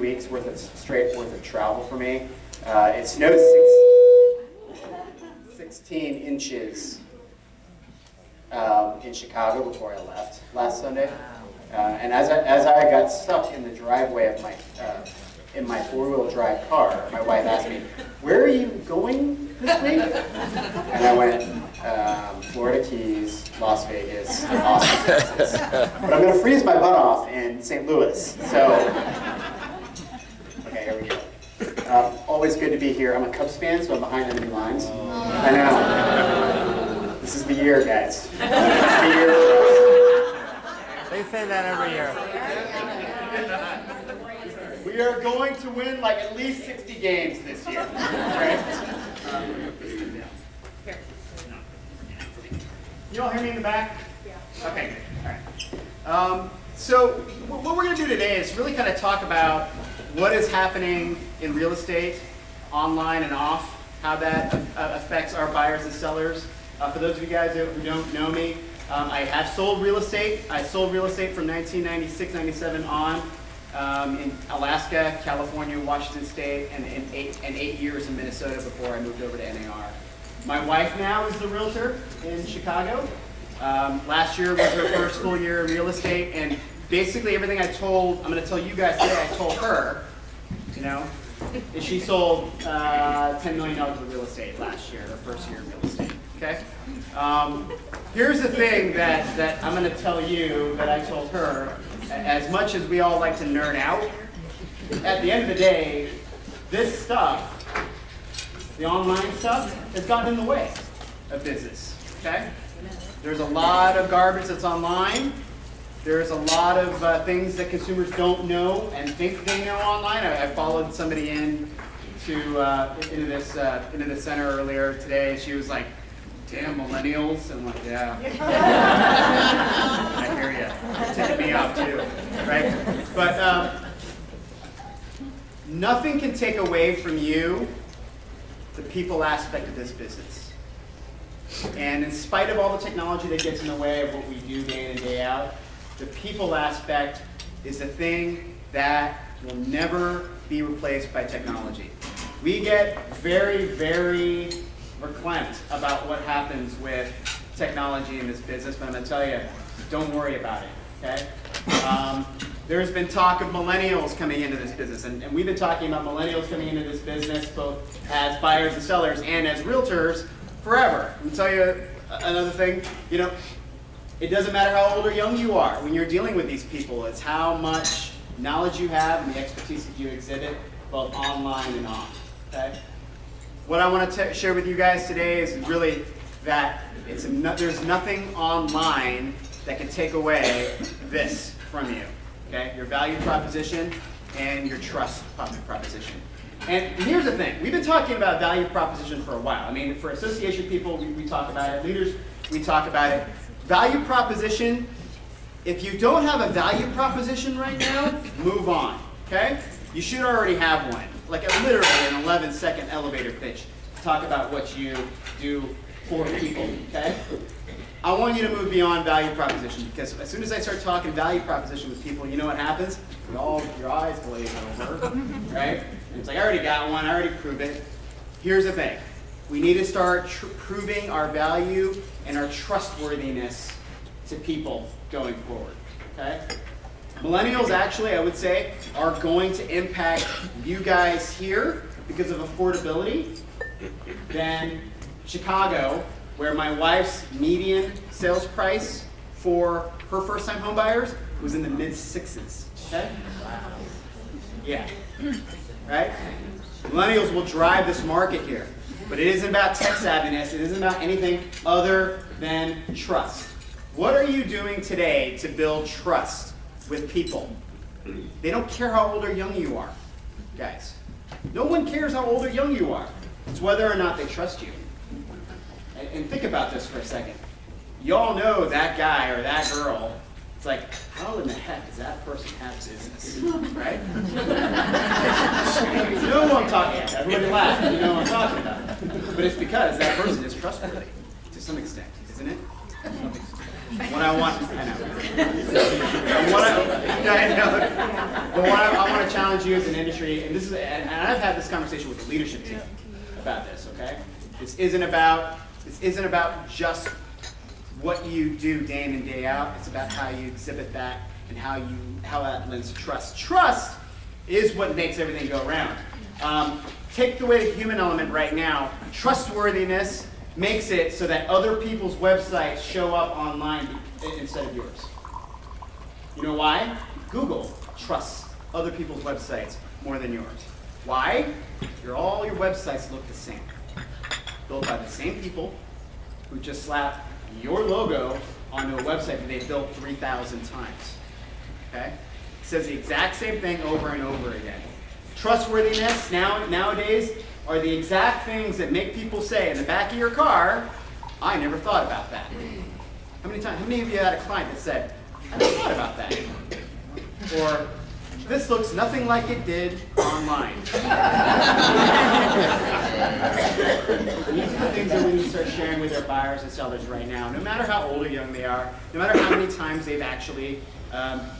weeks worth of straight worth of travel for me. It snowed 16 inches in Chicago before I left last Sunday. And as I got stuck in the driveway of my in my four-wheel drive car, my wife asked me, "Where are you going this week?" And I went, Florida Keys, Las Vegas, Austin, Texas. But I'm going to freeze my butt off in St. Louis. So, okay, here we go. Always good to be here. I'm a Cubs fan, so I'm behind enemy lines. I know. This is the year, guys. This is the year for us. They say that every year. We are going to win like at least 60 games this year. Right? You all hear me in the back? Yeah. Okay, good. All right. So what we're going to do today is really kind of talk about what is happening in real estate, online and off, how that affects our buyers and sellers. For those of you guys who don't know me, I have sold real estate. I sold real estate from 1996, 97 on in Alaska, California, Washington State, and 8 years in Minnesota before I moved over to NAR. My wife now is the realtor in Chicago. Last year was her first full year in real estate, and basically everything I'm going to tell you guys today, I told her, you know, and she sold $10 million of real estate last year, her first year in real estate, okay? Here's the thing that I'm going to tell you that I told her. As much as we all like to nerd out, at the end of the day, this stuff, the online stuff, has gotten in the way of business, okay? There's a lot of garbage that's online. There's a lot of things that consumers don't know and think they know online. I followed somebody into this center earlier today. She was like, "Damn millennials," and I'm like, "Yeah." I hear you. It's taking me off too, right? But nothing can take away from you the people aspect of this business. And in spite of all the technology that gets in the way of what we do day in and day out, the people aspect is the thing that will never be replaced by technology. We get very, very verklempt about what happens with technology in this business, but I'm going to tell you, don't worry about it, okay? There's been talk of millennials coming into this business, and we've been talking about millennials coming into this business both as buyers and sellers and as realtors forever. I'm going to tell you another thing, you know, it doesn't matter how old or young you are when you're dealing with these people. It's how much knowledge you have and the expertise that you exhibit both online and off, okay? What I want to share with you guys today is really that there's nothing online that can take away this from you, okay? Your value proposition and your trust proposition. And here's the thing. We've been talking about value proposition for a while. I mean, for association people, we talk about it. Leaders, we talk about it. Value proposition, if you don't have a value proposition right now, move on, okay? You should already have one. Like literally an 11-second elevator pitch to talk about what you do for people, okay? I want you to move beyond value proposition, because as soon as I start talking value proposition with people, you know what happens? Your eyes glaze over, right? And it's like, I already got one, I already proved it. Here's the thing. We need to start proving our value and our trustworthiness to people going forward, okay? Millennials actually, I would say, are going to impact you guys here because of affordability than Chicago, where my wife's median sales price for her first-time home buyers was in the mid-6s, okay? Yeah, right? Millennials will drive this market here, but it isn't about tech savviness, it isn't about anything other than trust. What are you doing today to build trust with people? They don't care how old or young you are, guys. No one cares how old or young you are. It's whether or not they trust you. And think about this for a second. You all know that guy or that girl. It's like, how in the heck does that person have business, right? You know who I'm talking about. Everybody laughs. You know who I'm talking about. But it's because that person is trustworthy to some extent, isn't it? What I want, I know. But what I want to challenge you as an industry, and I've had this conversation with the leadership team about this. Okay, this isn't about just what you do day in and day out. It's about how you exhibit that and how that lends trust. Trust is what makes everything go around. Take away the human element right now. Trustworthiness makes it so that other people's websites show up online instead of yours. You know why? Google trusts other people's websites more than yours. Why? All your websites look the same. Built by the same people who just slapped your logo onto a website that they built 3,000 times. Okay? It says the exact same thing over and over again. Trustworthiness nowadays are the exact things that make people say in the back of your car, I never thought about that. How many of you had a client that said, I never thought about that? Or, this looks nothing like it did online. These are the things that we need to start sharing with our buyers and sellers right now. No matter how old or young they are, no matter how many times they've actually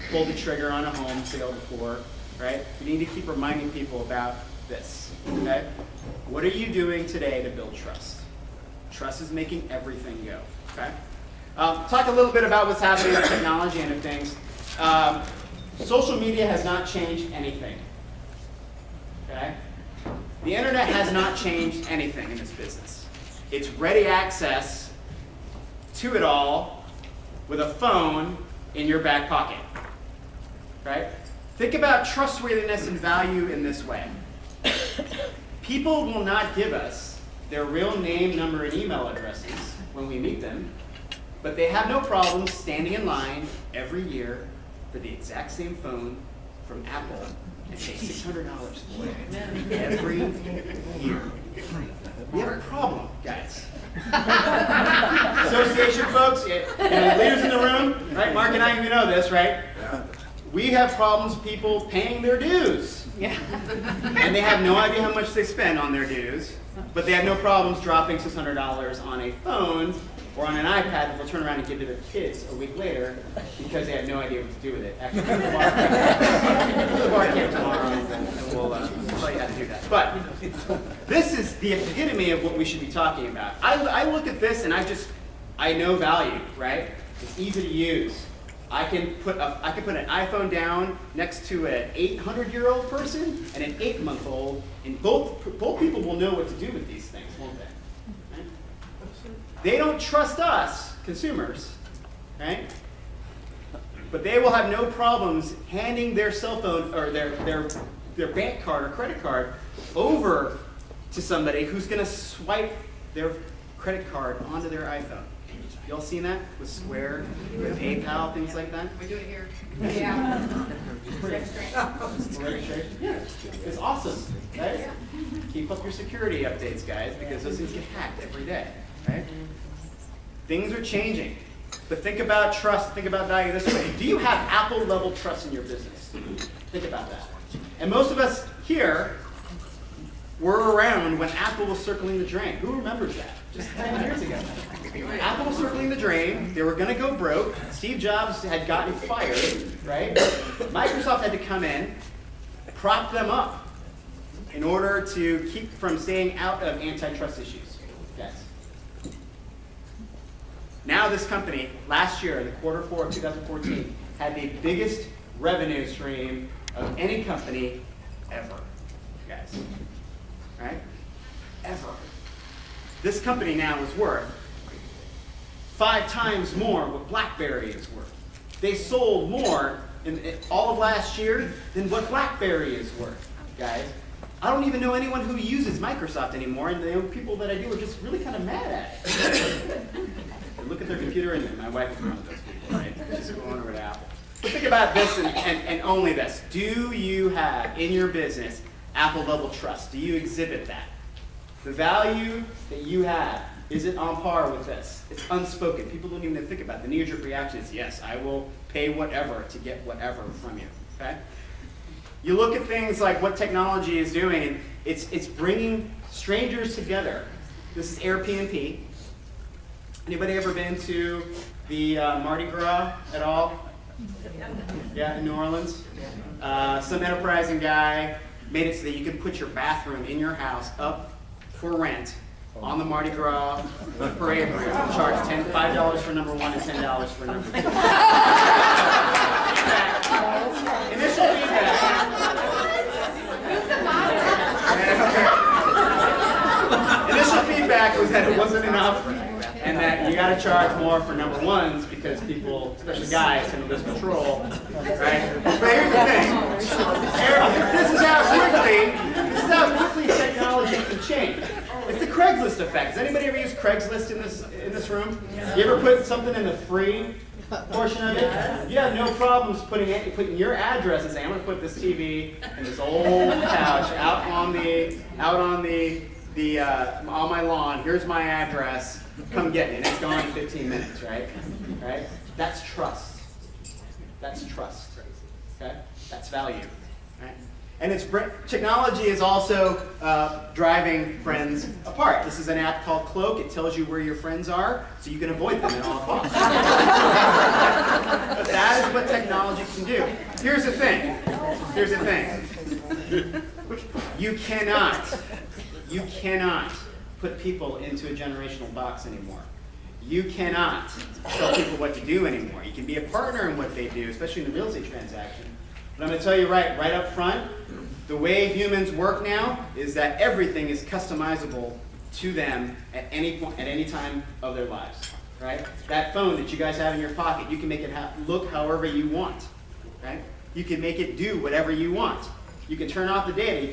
pulled the trigger on a home sale before, right? We need to keep reminding people about this, okay? What are you doing today to build trust? Trust is making everything go, okay? Talk a little bit about what's happening in technology and things. Social media has not changed anything, okay? The internet has not changed anything in this business. It's ready access to it all with a phone in your back pocket, right? Think about trustworthiness and value in this way. People will not give us their real name, number, and email addresses when we meet them, but they have no problem standing in line every year for the exact same phone from Apple and pay $600 for it every year. We have a problem, guys. Association folks, leaders in the room, right? Mark and I, you know this, right? We have problems with people paying their dues. Yeah. And they have no idea how much they spend on their dues, but they have no problems dropping $600 on a phone or on an iPad that they'll turn around and give to their kids a week later because they have no idea what to do with it. Actually, come to the bar camp tomorrow and we'll tell you how to do that. But this is the epitome of what we should be talking about. I look at this and I know value, right? It's easy to use. I can put an iPhone down next to an 800-year-old person and an 8-month-old, and both people will know what to do with these things, won't they? Right? They don't trust us, consumers, right? But they will have no problems handing their cell phone or their bank card or credit card over to somebody who's going to swipe their credit card onto their iPhone. Y'all seen that with Square, with PayPal, things like that? We do it here. Yeah. It's awesome, right? Yeah. Keep up your security updates, guys, because those things get hacked every day, right? Things are changing. But think about trust, think about value this way. Do you have Apple-level trust in your business? Think about that. And most of us here were around when Apple was circling the drain. Who remembers that? Just 10 years ago. Apple was circling the drain. They were going to go broke. Steve Jobs had gotten fired, right? Microsoft had to come in, prop them up in order to keep from staying out of antitrust issues. Yes. Now this company, last year, in the quarter 4 of 2014, had the biggest revenue stream of any company ever, guys. Right? Ever. This company now is worth 5 times more what BlackBerry is worth. They sold more in all of last year than what BlackBerry is worth, guys. I don't even know anyone who uses Microsoft anymore, and the people that I do are just really kind of mad at it. They look at their computer, and my wife is one of those people, right? She's going over to Apple. But think about this and only this. Do you have in your business Apple-level trust? Do you exhibit that? The value that you have, is it on par with this? It's unspoken. People don't even think about it. The knee-jerk reaction is, yes, I will pay whatever to get whatever from you, okay? You look at things like what technology is doing, and it's bringing strangers together. This is Airbnb. Anybody ever been to the Mardi Gras at all? Yeah, in New Orleans? Some enterprising guy made it so that you could put your bathroom in your house up for rent on the Mardi Gras parade route. Charge $5 for number one and $10 for number two. Initial feedback. Initial feedback was that it wasn't enough, and that you got to charge more for number ones because people, especially guys, can lose control, right? But here's the thing: this is how quickly technology can change. It's the Craigslist effect. Has anybody ever used Craigslist in this room? You ever put something in the free portion of it? You have no problems putting your address and saying, I'm going to put this TV and this old couch out on my lawn. Here's my address. Come get me. And it's gone in 15 minutes, right? Right? That's trust. That's trust. Okay? That's value. Right? And technology is also driving friends apart. This is an app called Cloak. It tells you where your friends are so you can avoid them at all costs. But that is what technology can do. Here's the thing. You cannot put people into a generational box anymore. You cannot tell people what to do anymore. You can be a partner in what they do, especially in the real estate transaction. But I'm going to tell you right up front, the way humans work now is that everything is customizable to them at any point, at any time of their lives. Right? That phone that you guys have in your pocket, you can make it look however you want. Right? You can make it do whatever you want. You can turn off the data.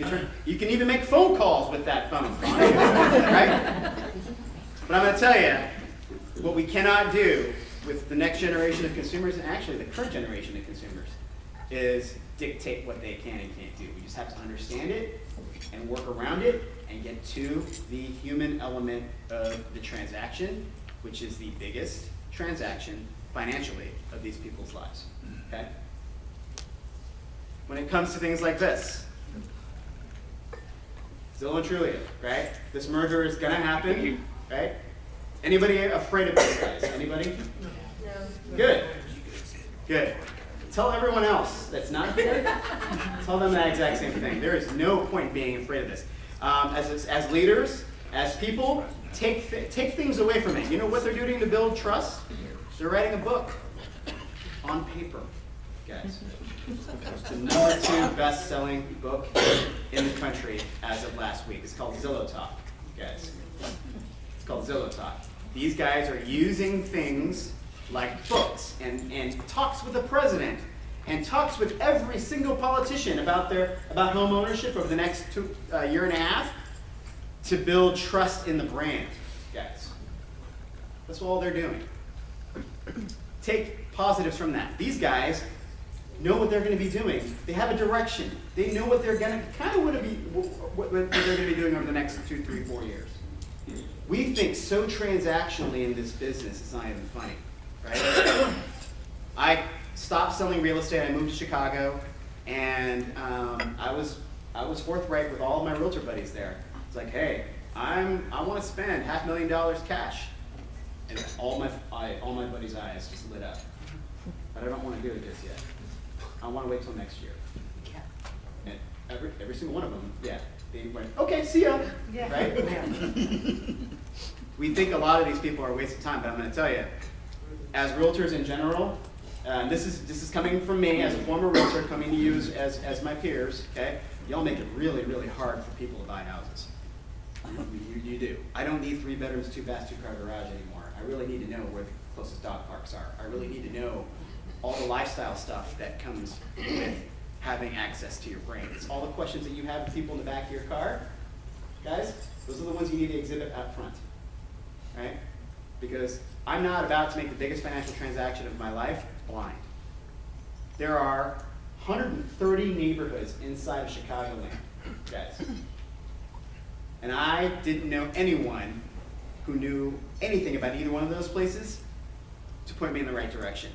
You can even make phone calls with that phone. Right? But I'm going to tell you, what we cannot do with the next generation of consumers, and actually the current generation of consumers, is dictate what they can and can't do. We just have to understand it and work around it and get to the human element of the transaction, which is the biggest transaction financially of these people's lives. Okay? When it comes to things like this, Zillow and Trulia, right? This merger is going to happen, right? Anybody afraid of these guys? Anybody? No. Good. Good. Tell everyone else that's not here, tell them that exact same thing. There is no point being afraid of this. As leaders, as people, take things away from it. You know what they're doing to build trust? They're writing a book on paper, guys. It's the #2 best-selling book in the country as of last week. It's called Zillow Talk, guys. It's called Zillow Talk. These guys are using things like books and talks with the president and talks with every single politician about home ownership over the next year and a half to build trust in the brand, guys. That's all they're doing. Take positives from that. These guys know what they're going to be doing. They have a direction. They know what they're going to what they're going to be doing over the next 2, 3, 4 years. We think so transactionally in this business, it's not even funny. Right? I stopped selling real estate. I moved to Chicago, and I was forthright with all of my realtor buddies there. It's like, hey, I want to spend $500,000 cash, and all my buddies' eyes just lit up. But I don't want to do it just yet. I want to wait till next year. And every single one of them, yeah, they went, okay, see ya. Yeah. Right? Yeah. We think a lot of these people are a waste of time, but I'm going to tell you, as realtors in general, this is coming from me as a former realtor, coming to you as my peers. Okay, y'all make it really, really hard for people to buy houses. You do. I don't need 3 bedrooms, 2 baths, 2-car garage anymore. I really need to know where the closest dog parks are. I really need to know all the lifestyle stuff that comes with having access to your brain. It's all the questions that you have with people in the back of your car. Guys, those are the ones you need to exhibit up front. Right? Because I'm not about to make the biggest financial transaction of my life blind. There are 130 neighborhoods inside of Chicagoland, guys. And I didn't know anyone who knew anything about either one of those places to point me in the right direction.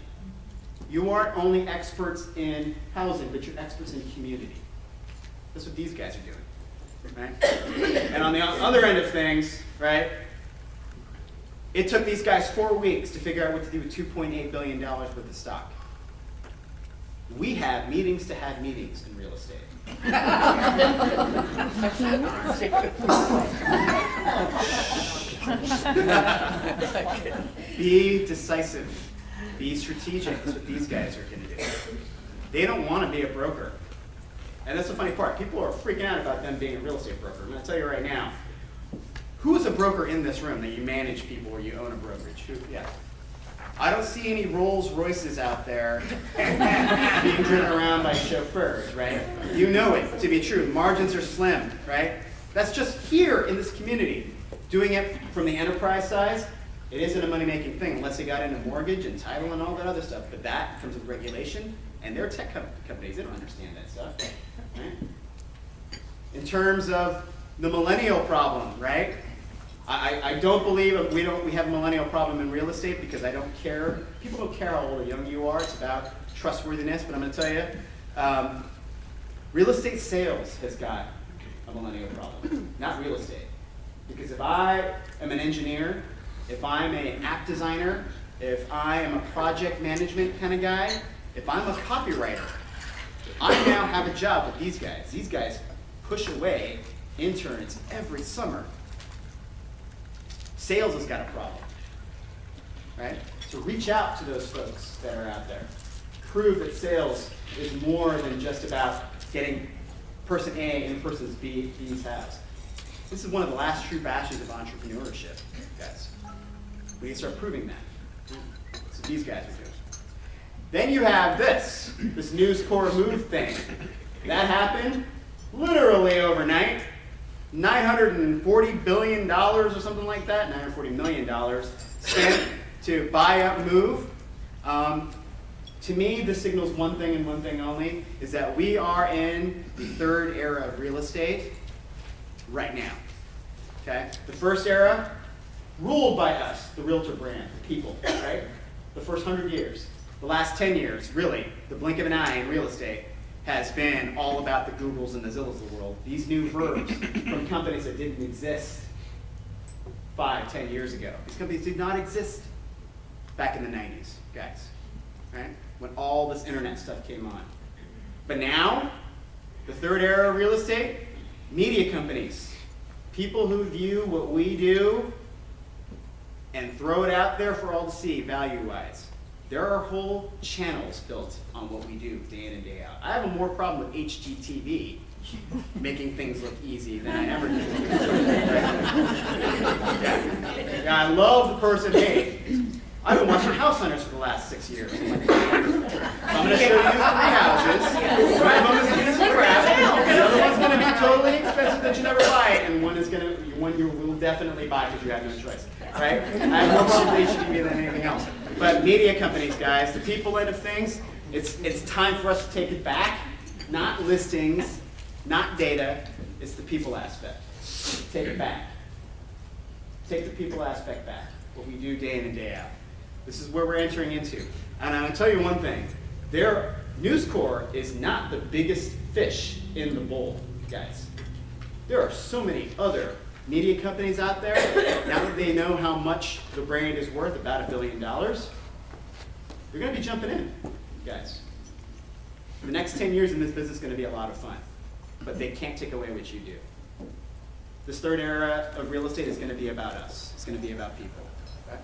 You aren't only experts in housing, but you're experts in community. That's what these guys are doing, right? And on the other end of things, right, It took these guys 4 weeks to figure out what to do with $2.8 billion worth of stock. We have meetings to have meetings in real estate. Be decisive. Be strategic. That's what these guys are going to do. They don't want to be a broker. And that's the funny part. People are freaking out about them being a real estate broker. I'm going to tell you right now. Who is a broker in this room that you manage people or you own a brokerage? Who? Yeah. I don't see any Rolls Royces out there being driven around by chauffeurs, right? You know it to be true. Margins are slim, right? That's just here in this community. Doing it from the enterprise side, it isn't a money-making thing unless they got into mortgage and title and all that other stuff. But that comes with regulation, and they're tech companies. They don't understand that stuff, right? In terms of the millennial problem, right? I don't believe we have a millennial problem in real estate because I don't care. People don't care how old or young you are. It's about trustworthiness. But I'm going to tell you, real estate sales has got a millennial problem, not real estate. Because if I am an engineer, if I'm an app designer, if I am a project management kind of guy, if I'm a copywriter, I now have a job with these guys. These guys push away interns every summer. Sales has got a problem, right? So reach out to those folks that are out there. Prove that sales is more than just about getting person A in person B's house. This is one of the last true bastions of entrepreneurship, guys. We need to start proving that. That's what these guys are doing. Then you have this News Corps move thing. That happened literally overnight. $940 billion or something like that, $940 million spent to buy up Move. To me, this signals one thing and one thing only, is that we are in the third era of real estate right now. Okay? The first era, ruled by us, the realtor brand, the people, right? The first 100 years. The last 10 years, really, the blink of an eye in real estate, has been all about the Googles and the Zillows of the world. These new verbs from companies that didn't exist 5, 10 years ago. These companies did not exist back in the 90s, guys, right? When all this internet stuff came on. But now, the third era of real estate, media companies. People who view what we do and throw it out there for all to see value-wise. There are whole channels built on what we do day in and day out. I have a more problem with HGTV making things look easy than I ever did. Yeah, I love the person, hey, I've been watching House Hunters for the last 6 years. So I'm going to show you 3 houses. One of them is going to be crap. The other one's going to be totally expensive that you never buy, and one you will definitely buy because you have no choice. Right? I have more problem with HGTV than anything else. But media companies, guys, the people end of things, it's time for us to take it back. Not listings, not data, it's the people aspect. Take it back. Take the people aspect back. What we do day in and day out. This is where we're entering into. And I'm going to tell you one thing. News Corps is not the biggest fish in the bowl, guys. There are so many other media companies out there, now that they know how much the brand is worth, about $1 billion, they're going to be jumping in, guys. The next 10 years in this business is going to be a lot of fun, but they can't take away what you do. This third era of real estate is going to be about us. It's going to be about people. Okay?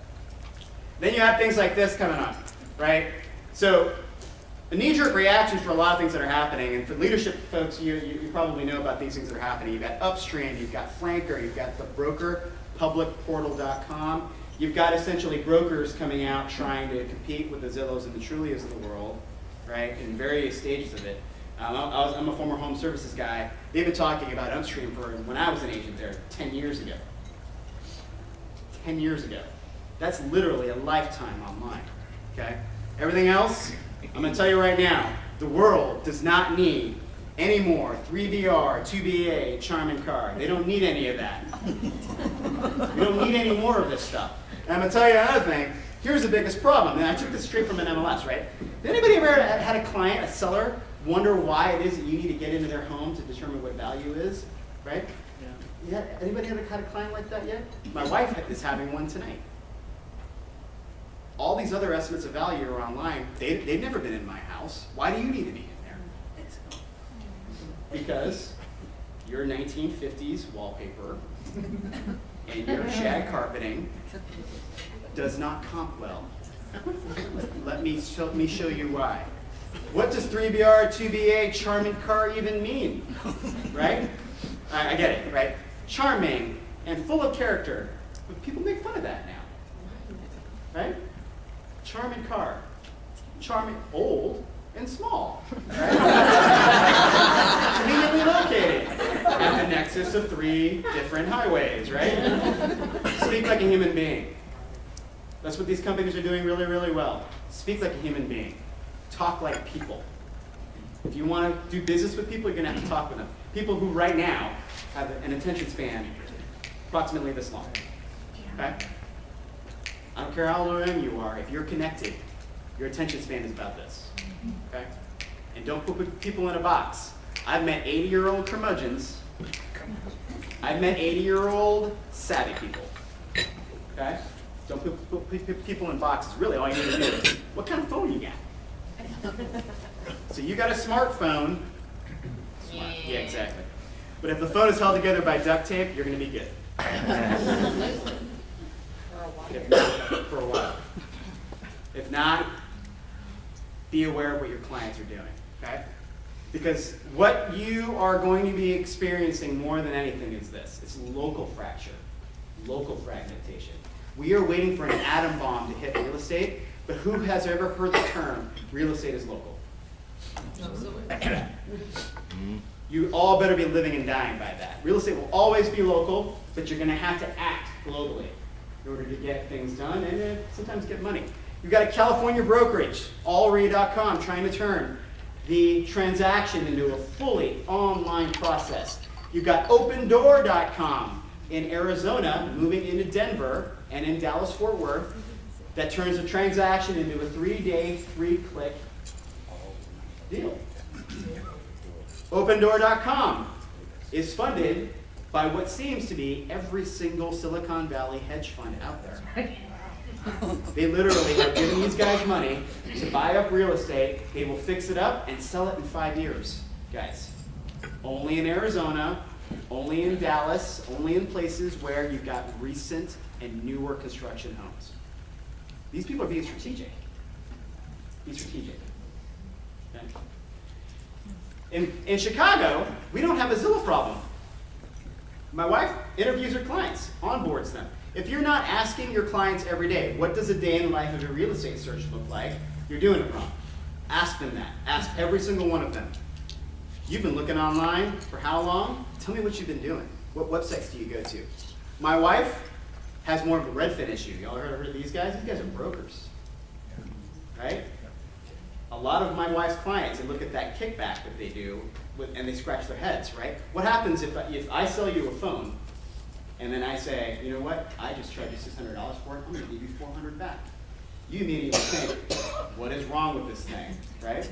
Then you have things like this coming up, right? So a knee-jerk reaction for a lot of things that are happening, and for leadership folks, you probably know about these things that are happening. You've got Upstream, you've got Flanker, you've got the broker, publicportal.com. You've got essentially brokers coming out trying to compete with the Zillows and the Trulias of the world, right, in various stages of it. I'm a former home services guy. They've been talking about Upstream for when I was an agent there 10 years ago. 10 years ago. That's literally a lifetime online, okay? Everything else, I'm going to tell you right now, the world does not need any more 3VR, 2BA, Charmin card. They don't need any of that. We don't need any more of this stuff. And I'm going to tell you another thing. Here's the biggest problem. And I took this straight from an MLS, right? Did anybody ever had a client, a seller, wonder why it is that you need to get into their home to determine what value is, right? Yeah. Anybody had a client like that yet? My wife is having one tonight. all these other estimates of value are online. They've never been in my house. Why do you need to be in there? Because your 1950s wallpaper and your shag carpeting does not comp well. Let me show you why. What does 3BR, 2BA, charming car even mean? Right? I get it, right? Charming and full of character. But people make fun of that now. Right? Charming car. Charming, old and small. Right? Conveniently located at the nexus of 3 different highways, right? Speak like a human being. That's what these companies are doing really, really well. Speak like a human being. Talk like people. If you want to do business with people, you're going to have to talk with them. People who right now have an attention span approximately this long. Okay? I don't care how old you are, if you're connected, your attention span is about this. Okay? And don't put people in a box. I've met 80-year-old curmudgeons. I've met 80-year-old savvy people. Okay? Don't put people in boxes. Really, all you need to do is, what kind of phone you got? So you got a smartphone. Smart. Yeah, exactly. But if the phone is held together by duct tape, you're going to be good. If not, for a while. If not, be aware of what your clients are doing, okay? Because what you are going to be experiencing more than anything is this. It's local fracture, local fragmentation. We are waiting for an atom bomb to hit real estate, but who has ever heard the term, real estate is local? Absolutely. You all better be living and dying by that. Real estate will always be local, but you're going to have to act globally in order to get things done and sometimes get money. You've got a California brokerage, allre.com, trying to turn the transaction into a fully online process. You've got opendoor.com in Arizona, moving into Denver and in Dallas-Fort Worth, that turns a transaction into a 3-day, 3-click deal. Opendoor.com is funded by what seems to be every single Silicon Valley hedge fund out there. They literally have given these guys money to buy up real estate. They will fix it up and sell it in 5 years, guys. Only in Arizona, only in Dallas, only in places where you've got recent and newer construction homes. These people are being strategic. Be strategic. Okay? In Chicago, we don't have a Zillow problem. My wife interviews her clients, onboards them. If you're not asking your clients every day, what does a day in the life of a real estate search look like, you're doing it wrong. Ask them that. Ask every single one of them. You've been looking online for how long? Tell me what you've been doing. What websites do you go to? My wife has more of a Redfin issue. Y'all heard of these guys? These guys are brokers, right? A lot of my wife's clients, they look at that kickback that they do, and they scratch their heads, right? What happens if I sell you a phone, and then I say, you know what, I just charged you $600 for it, I'm going to give you $400 back. You immediately think, what is wrong with this thing, right?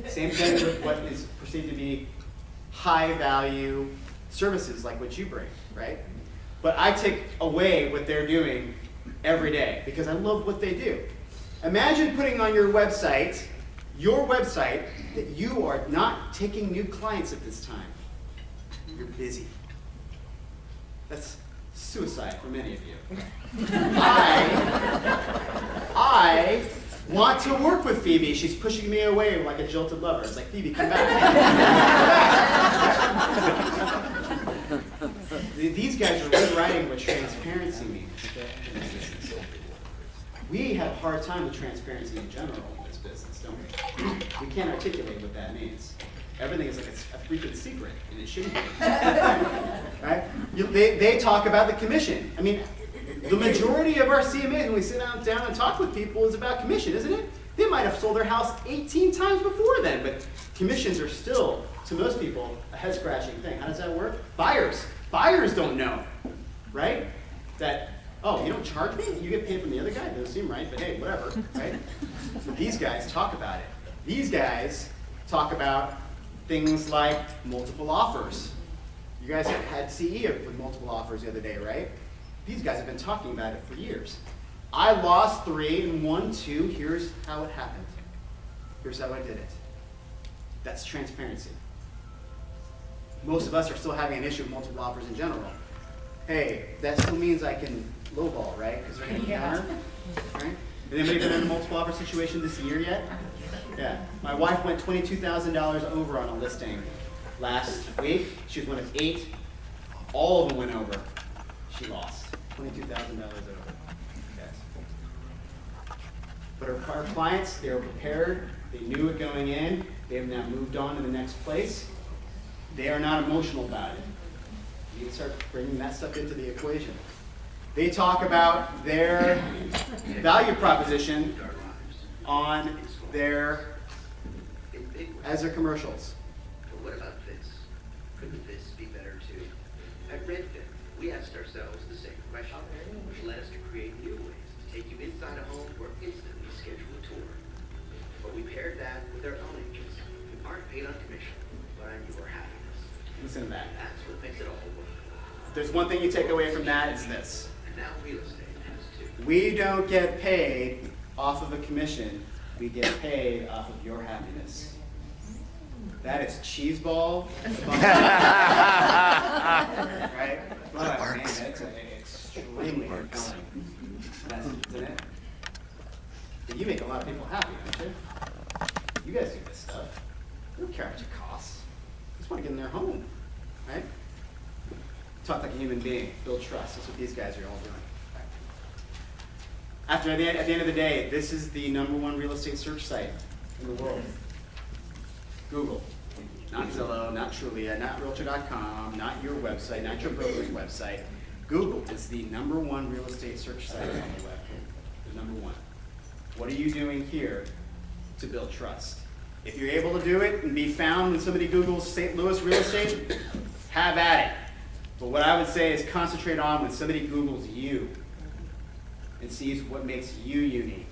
Same thing with what is perceived to be high value services like what you bring, right? But I take away what they're doing every day because I love what they do. Imagine putting on your website, that you are not taking new clients at this time. You're busy. That's suicide for many of you. I want to work with Phoebe. She's pushing me away like a jilted lover. It's like, Phoebe, come back. These guys are rewriting what transparency means. We have a hard time with transparency in general in this business, don't we? We can't articulate what that means. Everything is like a freaking secret, and it shouldn't be. Right? They talk about the commission. I mean, the majority of our CMAs, when we sit down and talk with people, is about commission, isn't it? They might have sold their house 18 times before then, but commissions are still, to most people, a head-scratching thing. How does that work? Buyers don't know, right? That, oh, you don't charge me? You get paid from the other guy? Doesn't seem right, but hey, whatever, right? But these guys talk about it. These guys talk about things like multiple offers. You guys have had CE with multiple offers the other day, right? These guys have been talking about it for years. I lost 3 and won 2. Here's how it happened. Here's how I did it. That's transparency. Most of us are still having an issue with multiple offers in general. Hey, that still means I can lowball, right? Because they're going to counter, right? Has anybody been in a multiple offer situation this year yet? Yeah. My wife went $22,000 over on a listing last week. She was one of 8. All of them went over. She lost $22,000 over. Yes. But our clients, they were prepared. They knew it going in. They have now moved on to the next place. They are not emotional about it. You need to start bringing that stuff into the equation. They talk about their value proposition on their, as their commercials. But what about this? Couldn't this be better too? At Redfin, we asked ourselves the same question, which led us to create new ways to take you inside a home or instantly schedule a tour. But we paired that with our own agents, who aren't paid on commission, but on your happiness. Listen to that. That's what makes it all work. If there's one thing you take away from that, it's this. And now real estate has too. We don't get paid off of a commission. We get paid off of your happiness. That is cheeseball. Right? But, man, that's extremely compelling. Isn't it? But you make a lot of people happy, don't you? You guys do this stuff. You don't care how much it costs. You just want to get in their home, right? Talk like a human being, build trust. That's what these guys are all doing. Right? At the end of the day, this is the #1 real estate search site in the world. Google, not Zillow, not Trulia, not Realtor.com, not your website, not your broker's website. Google is the #1 real estate search site on the web. The #1. What are you doing here to build trust? If you're able to do it and be found when somebody Googles St. Louis real estate, have at it. But what I would say is concentrate on when somebody Googles you and sees what makes you unique,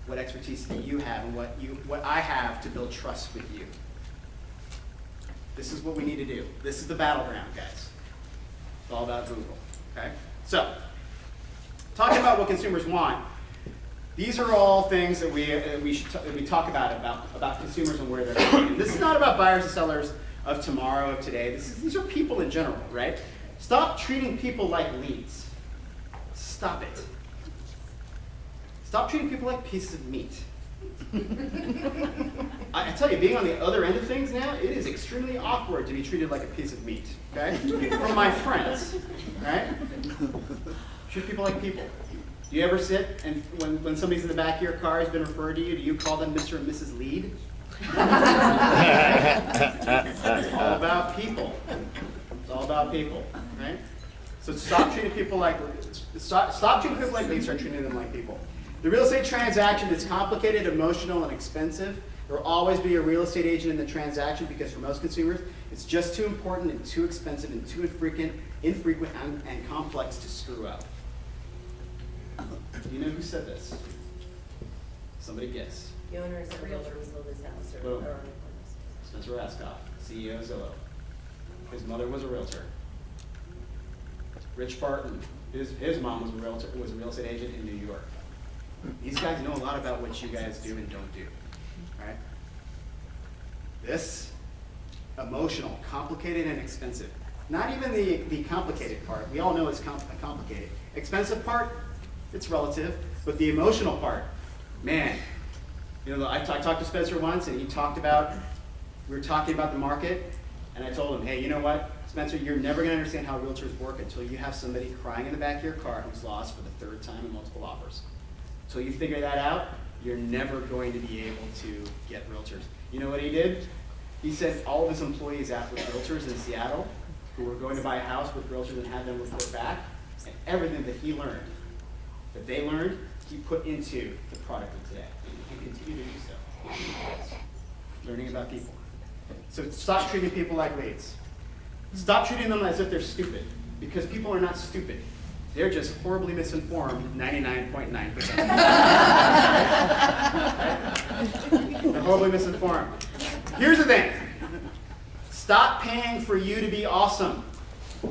what expertise that you have, and what I have to build trust with you. This is what we need to do. This is the battleground, guys. It's all about Google. Okay? So, talking about what consumers want, these are all things that we talk about consumers and where they're going. And this is not about buyers and sellers of tomorrow, of today. These are people in general, right? Stop treating people like leads. Stop it. Stop treating people like pieces of meat. I tell you, being on the other end of things now, it is extremely awkward to be treated like a piece of meat, okay? From my friends, right? Treat people like people. Do you ever sit and when somebody's in the back of your car has been referred to you, do you call them Mr. and Mrs. Lead? It's all about people. It's all about people, right? So stop treating people like leads, start treating them like people. The real estate transaction is complicated, emotional, and expensive. There will always be a real estate agent in the transaction because for most consumers, it's just too important and too expensive and too infrequent and complex to screw up. Do you know who said this? Somebody guess. The owner is a realtor who sold his house Boom. or Spencer Raskoff, CEO of Zillow. His mother was a realtor. Rich Barton, his mom was a real estate agent in New York. These guys know a lot about what you guys do and don't do, right? This, emotional, complicated, and expensive. Not even the complicated part. We all know it's complicated. Expensive part, it's relative, but the emotional part, man. You know, I talked to Spencer once, and we were talking about the market, and I told him, hey, you know what, Spencer, you're never going to understand how realtors work until you have somebody crying in the back of your car who's lost for the 3rd time in multiple offers. Until you figure that out, you're never going to be able to get realtors. You know what he did? He sent all of his employees out with realtors in Seattle who were going to buy a house with realtors and had them report back, and everything that he learned, that they learned, he put into the product of today. And he can continue to do so. Learning about people. So stop treating people like leads. Stop treating them as if they're stupid, because people are not stupid. They're just horribly misinformed 99.9%. They're horribly misinformed. Here's the thing. Stop paying for you to be awesome.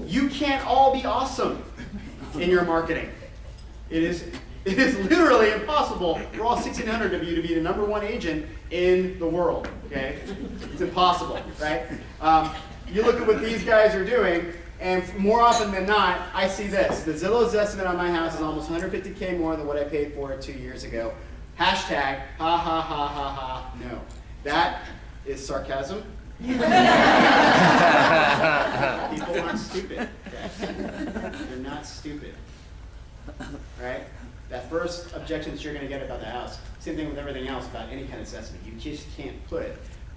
You can't all be awesome in your marketing. It is literally impossible for all 1,600 of you to be the #1 agent in the world, okay? It's impossible, right? You look at what these guys are doing, and more often than not, I see this. The Zillow's estimate on my house is almost 150K more than what I paid for it 2 years ago. Hashtag, ha ha ha ha ha, no. That is sarcasm. People aren't stupid, guys. They're not stupid, right? That first objection that you're going to get about the house, same thing with everything else about any kind of assessment. You just can't put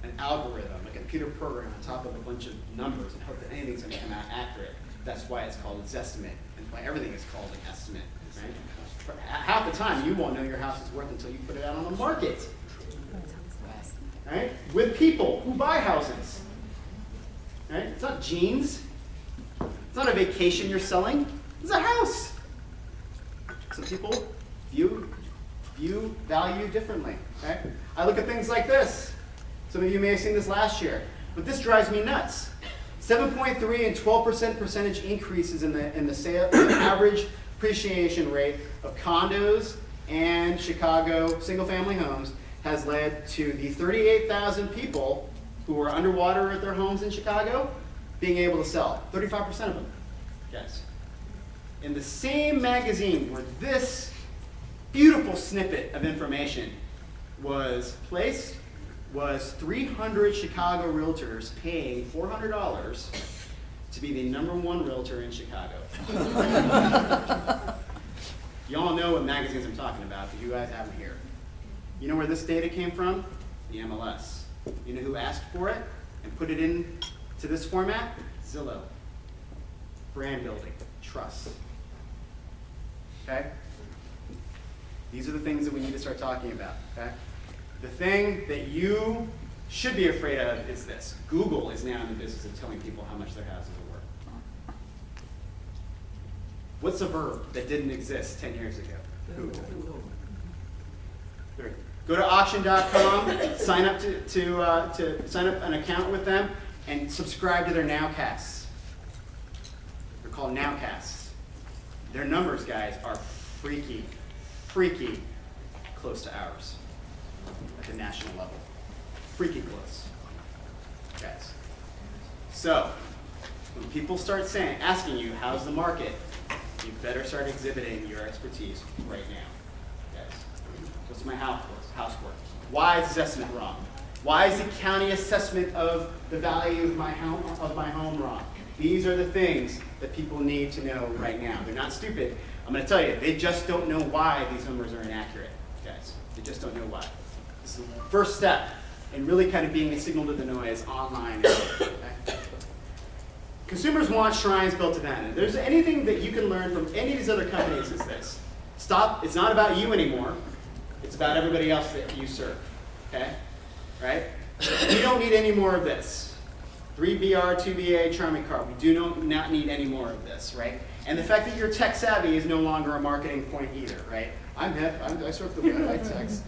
an algorithm, a computer program on top of a bunch of numbers and hope that anything's going to come out accurate. That's why it's called its estimate. That's why everything is called an estimate, right? Half the time, you won't know your house is worth until you put it out on the market, right? With people who buy houses, right? It's not jeans. It's not a vacation you're selling. It's a house. Some people view value differently, right? I look at things like this. Some of you may have seen this last year, but this drives me nuts. 7.3 and 12% percentage increases in the average appreciation rate of condos and Chicago single-family homes has led to the 38,000 people who are underwater at their homes in Chicago being able to sell. 35% of them, guys. In the same magazine where this beautiful snippet of information was placed was 300 Chicago realtors paying $400 to be the #1 realtor in Chicago. You all know what magazines I'm talking about, but you guys have them here. You know where this data came from? The MLS. You know who asked for it and put it in to this format? Zillow. Brand building, trust. Okay? These are the things that we need to start talking about, okay? The thing that you should be afraid of is this. Google is now in the business of telling people how much their houses are worth. What's a verb that didn't exist 10 years ago? Google. Go to auction.com, sign up to sign up an account with them, and subscribe to their nowcasts. They're called nowcasts. Their numbers, guys, are freaky close to ours at the national level. Freaky close, guys. So, when people start asking you, how's the market, you better start exhibiting your expertise right now, guys. What's my house worth? Why is this estimate wrong? Why is the county assessment of the value of my home wrong? These are the things that people need to know right now. They're not stupid. I'm going to tell you, they just don't know why these numbers are inaccurate, guys. They just don't know why. This is the first step in really kind of being a signal to the noise online. Okay? Consumers want shrines built to them. If there's anything that you can learn from any of these other companies, it's this. Stop. It's not about you anymore. It's about everybody else that you serve. Okay? Right? We don't need any more of this. 3BR, 2BA, charming car. We do not need any more of this, right? And the fact that you're tech savvy is no longer a marketing point either, right? I serve the web, I text.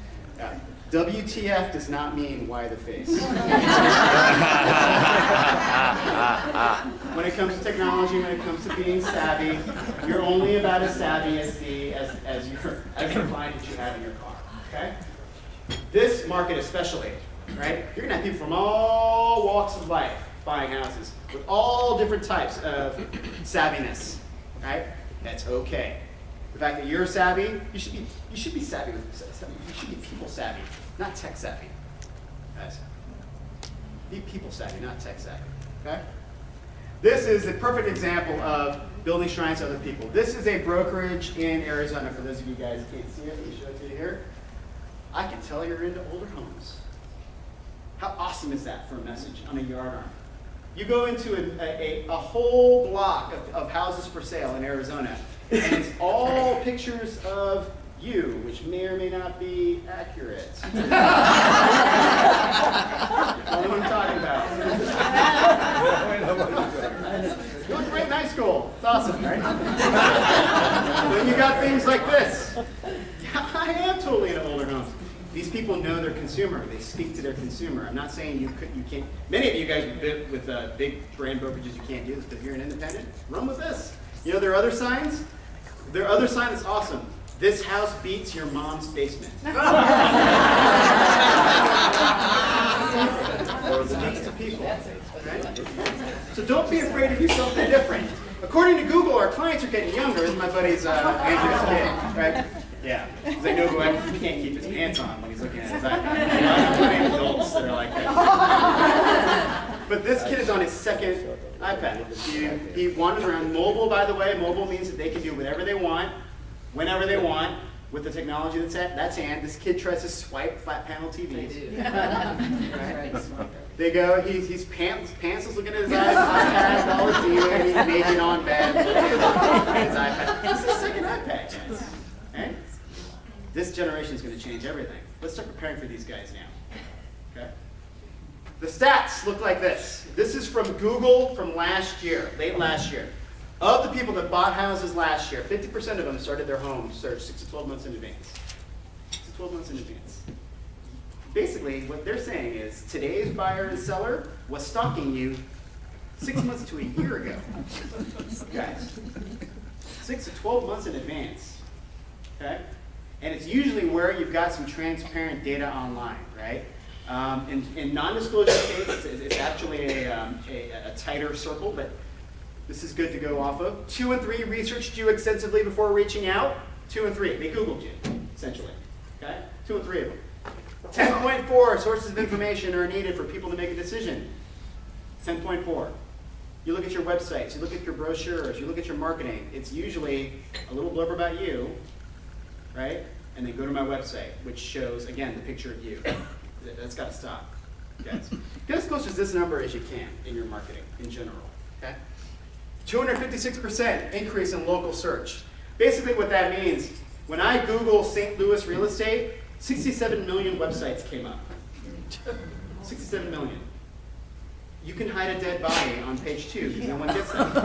WTF does not mean why the face. When it comes to technology, when it comes to being savvy, you're only about as savvy as the client that you have in your car, okay? This market especially, right? You're gonna have people from all walks of life buying houses with all different types of savviness, right? That's okay. The fact that you're savvy, you should be savvy. You should be people savvy, not tech savvy. Guys, be people savvy, not tech savvy. Okay? This is a perfect example of building shrines to other people. This is a brokerage in Arizona. For those of you guys who can't see it, let me show it to you here. I can tell you're into older homes. How awesome is that for a message on a yard arm? You go into a whole block of houses for sale in Arizona, and it's all pictures of you, which may or may not be accurate. You know what I'm talking about. You look great in high school. It's awesome, right? Then you got things like this. Yeah, I am totally into older homes. These people know their consumer. They speak to their consumer. I'm not saying you can't. Many of you guys with big brand brokerages, you can't do this. But if you're an independent, run with this. You know, there are other signs. There are other signs that's awesome. This house beats your mom's basement. Speaks to people, right? So don't be afraid to do something different. According to Google, our clients are getting younger. This is my buddy's Andrew's kid, right? Yeah, because I know he can't keep his pants on when he's looking at his iPad. I know adults that are like that. But this kid is on his second iPad. He wanders around. Mobile, by the way, mobile means that they can do whatever they want, whenever they want, with the technology that's hand. This kid tries to swipe flat panel TVs. Right? They go, he's pantsless looking at his iPad, all he's doing, he's naked on bed, looking at his iPad. This is his second iPad, guys. Right? This generation is going to change everything. Let's start preparing for these guys now. Okay? The stats look like this. This is from Google from last year, late last year. Of the people that bought houses last year, 50% of them started their home search 6 to 12 months in advance. 6 to 12 months in advance. Basically, what they're saying is today's buyer and seller was stalking you 6 months to a year ago. Guys, 6 to 12 months in advance. Okay? And it's usually where you've got some transparent data online, right? In non-disclosure states, it's actually a tighter circle, but this is good to go off of. 2 and 3 researched you extensively before reaching out. 2 and 3, they Googled you, essentially. Okay? 2 and 3 of them. 10.4 sources of information are needed for people to make a decision. 10.4. You look at your websites, you look at your brochures, you look at your marketing. It's usually a little blurb about you, right? And then go to my website, which shows, again, the picture of you. That's got to stop, guys. Get as close as this number as you can in your marketing in general, okay? 256% increase in local search. Basically what that means, when I Google St. Louis real estate, 67 million websites came up. 67 million. You can hide a dead body on page 2 because no one gets that.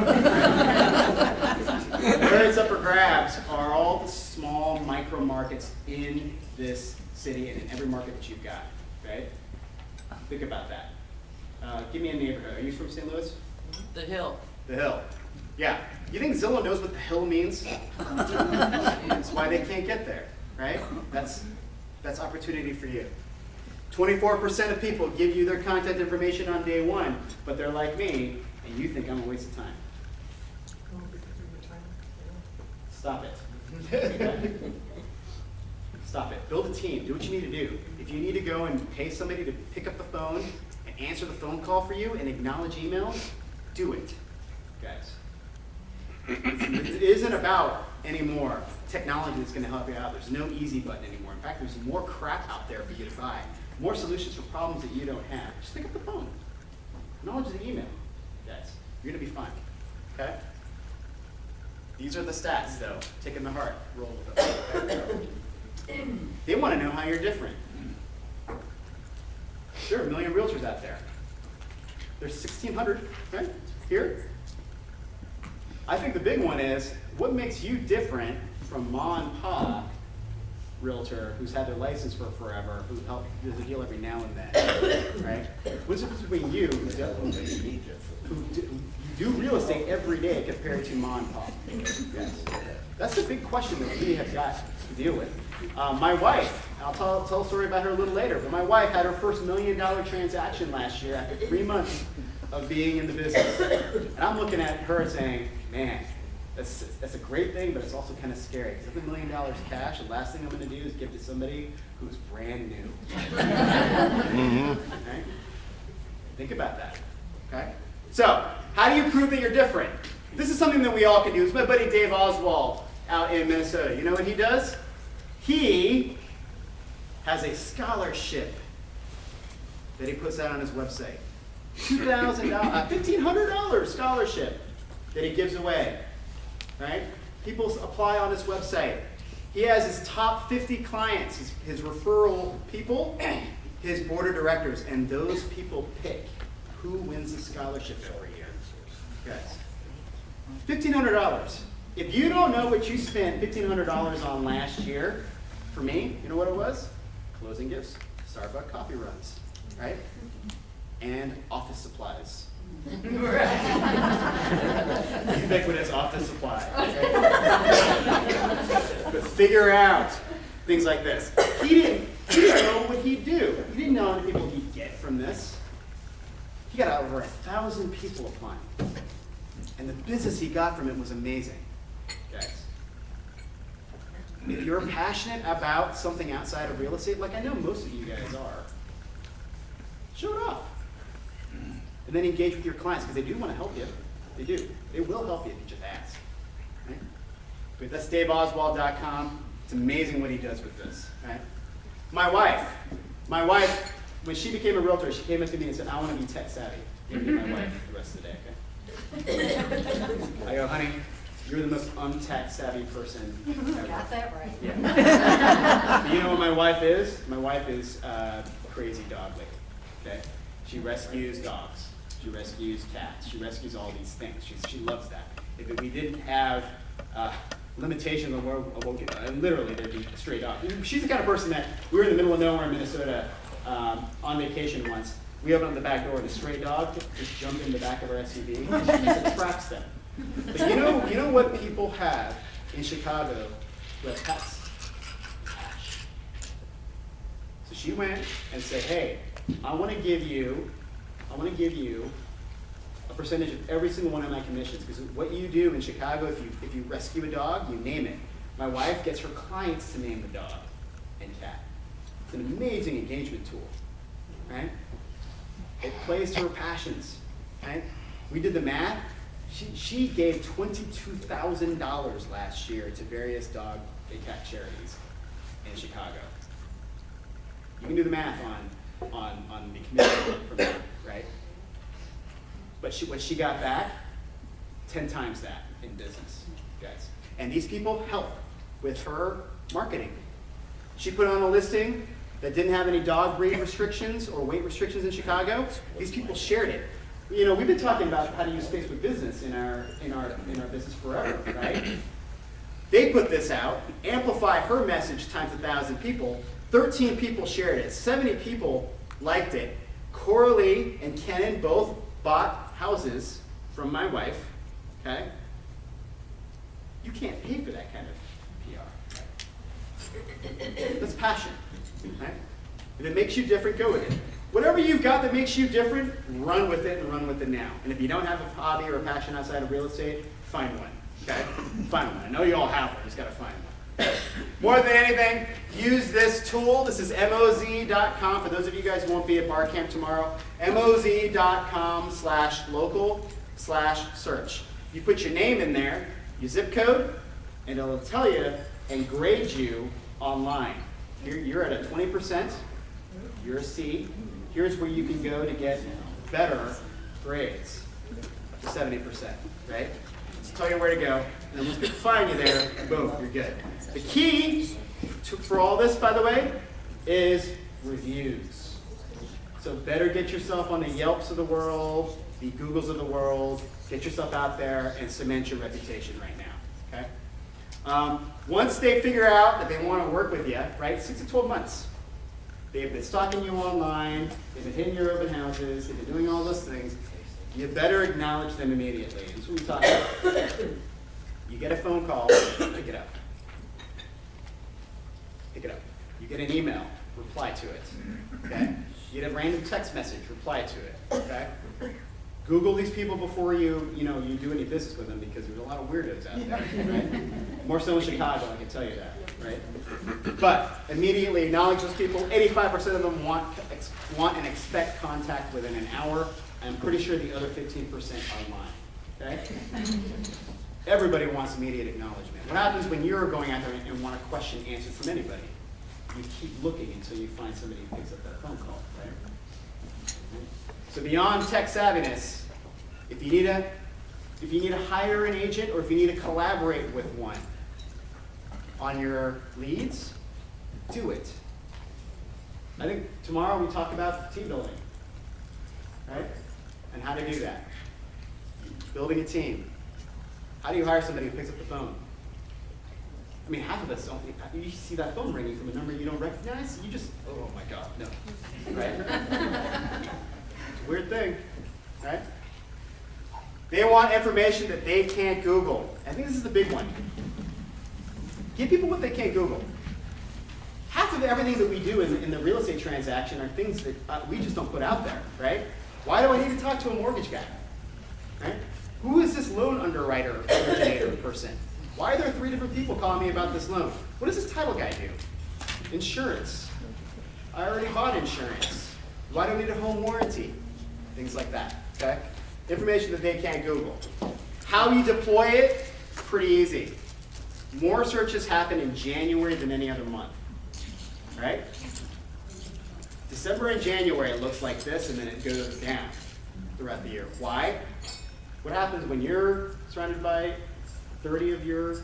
Where it's up for grabs are all the small micro markets in this city and in every market that you've got, right? Think about that. Give me a neighborhood. Are you from St. Louis? The Hill. The Hill. Yeah. You think Zillow knows what the Hill means? That's why they can't get there, right? That's opportunity for you. 24% of people give you their contact information on day 1, but they're like me, and you think I'm a waste of time. Stop it. Stop it. Build a team. Do what you need to do. If you need to go and pay somebody to pick up the phone and answer the phone call for you and acknowledge emails, do it, guys. It isn't about anymore technology that's going to help you out. There's no easy button anymore. In fact, there's more crap out there for you to buy. More solutions for problems that you don't have. Just pick up the phone. Acknowledge the email, guys. You're going to be fine, okay? These are the stats, though. Take them to heart. Roll with them. Okay? They want to know how you're different. There are a million realtors out there. There's 1,600, right? Here. I think the big one is, what makes you different from Ma and Pa realtor who's had their license for forever, who does a deal every now and then, right? What's the difference between you, who do real estate every day compared to Ma and Pa? Yes. That's the big question that we have got to deal with. My wife, I'll tell a story about her a little later, but my wife had her first $1 million transaction last year after 3 months of being in the business. And I'm looking at her saying, man, that's a great thing, but it's also kind of scary. Because if $1 million cash, the last thing I'm going to do is give to somebody who's brand new. Okay? Think about that. Okay? So, how do you prove that you're different? This is something that we all can do. It's my buddy Dave Oswald out in Minnesota. You know what he does? He has a scholarship that he puts out on his website. $1,500 scholarship that he gives away. Right? People apply on his website. He has his top 50 clients, his referral people, his board of directors, and those people pick who wins the scholarship every year. Guys, $1,500. If you don't know what you spent $1,500 on last year, for me, you know what it was? Closing gifts, Starbucks coffee runs, right? And office supplies. Ubiquitous office supply. Right? But figure out things like this. He didn't know what he'd do. He didn't know how many people he'd get from this. He got over 1,000 people applying. And the business he got from it was amazing, guys. If you're passionate about something outside of real estate, like I know most of you guys are, show it off. And then engage with your clients, because they do want to help you. They do. They will help you if you just ask. Right? But that's DaveOswald.com. It's amazing what he does with this. Right? My wife, when she became a realtor, she came up to me and said, I want to be tech savvy. I'm going to be my wife the rest of the day, okay? I go, honey, you're the most untech savvy person ever. Got that right. Yeah. But you know what my wife is? My wife is a crazy dog lady, okay? She rescues dogs. She rescues cats. She rescues all these things. She loves that. If we didn't have limitation on where, literally there'd be stray dogs. She's the kind of person that, we were in the middle of nowhere in Minnesota on vacation once. We opened up the back door and a stray dog just jumped in the back of our SUV and she just traps them. But you know what people have in Chicago who have pets? Cash. So she went and said, hey, I want to give you a percentage of every single one of my commissions, because what you do in Chicago, if you rescue a dog, you name it. My wife gets her clients to name the dog and cat. It's an amazing engagement tool, right? It plays to her passions, right? We did the math. She gave $22,000 last year to various dog and cat charities in Chicago. You can do the math on the commission from that, right? But what she got back, 10 times that in business, guys. And these people help with her marketing. She put on a listing that didn't have any dog breed restrictions or weight restrictions in Chicago. These people shared it. You know, we've been talking about how to use Facebook Business in our business forever, right? They put this out, amplify her message times 1,000 people. 13 people shared it. 70 people liked it. Coralie and Kenan both bought houses from my wife. Okay? You can't pay for that kind of PR. That's passion. Right? If it makes you different, go with it. Whatever you've got that makes you different, run with it and run with it now. And if you don't have a hobby or a passion outside of real estate, find one. Okay? Find one. I know you all have one, just gotta find one. More than anything, use this tool. This is moz.com. For those of you guys who won't be at bar camp tomorrow, moz.com/local/search. You put your name in there, your zip code, and it'll tell you and grade you online. You're at a 20%, you're a C. Here's where you can go to get better grades, 70%, right? Let's tell you where to go, and then once we find you there, boom, you're good. The key for all this, by the way, is reviews. So better get yourself on the Yelps of the world, the Googles of the world, get yourself out there and cement your reputation right now, okay? Once they figure out that they want to work with you, right, 6 to 12 months. They've been stalking you online, they've been hitting your open houses, they've been doing all those things. You better acknowledge them immediately. That's what we talk about. You get a phone call, pick it up. Pick it up. You get an email, reply to it. Okay? You get a random text message, reply to it. Okay? Google these people before you do any business with them, because there's a lot of weirdos out there, right? More so in Chicago, I can tell you that, right? But immediately acknowledge those people. 85% of them want and expect contact within an hour. I'm pretty sure the other 15% are lying, okay? Everybody wants immediate acknowledgement. What happens when you're going out there and want a question answered from anybody? You keep looking until you find somebody who picks up that phone call, right? So beyond tech savviness, if you need to hire an agent, or if you need to collaborate with one on your leads, do it. I think tomorrow we talk about team building, right? And how to do that. Building a team. How do you hire somebody who picks up the phone? I mean, half of us don't. You see that phone ringing from a number you don't recognize, you just, oh my God, no, right? It's a weird thing, right? They want information that they can't Google. I think this is the big one. Give people what they can't Google. Half of everything that we do in the real estate transaction are things that we just don't put out there, right? Why do I need to talk to a mortgage guy? Right? Who is this loan underwriter, originator person? Why are there 3 different people calling me about this loan? What does this title guy do? Insurance. I already bought insurance. Why do I need a home warranty? Things like that, okay? Information that they can't Google. How you deploy it, pretty easy. More searches happen in January than any other month, right? December and January, it looks like this, and then it goes down throughout the year. Why? What happens when you're surrounded by 30 of your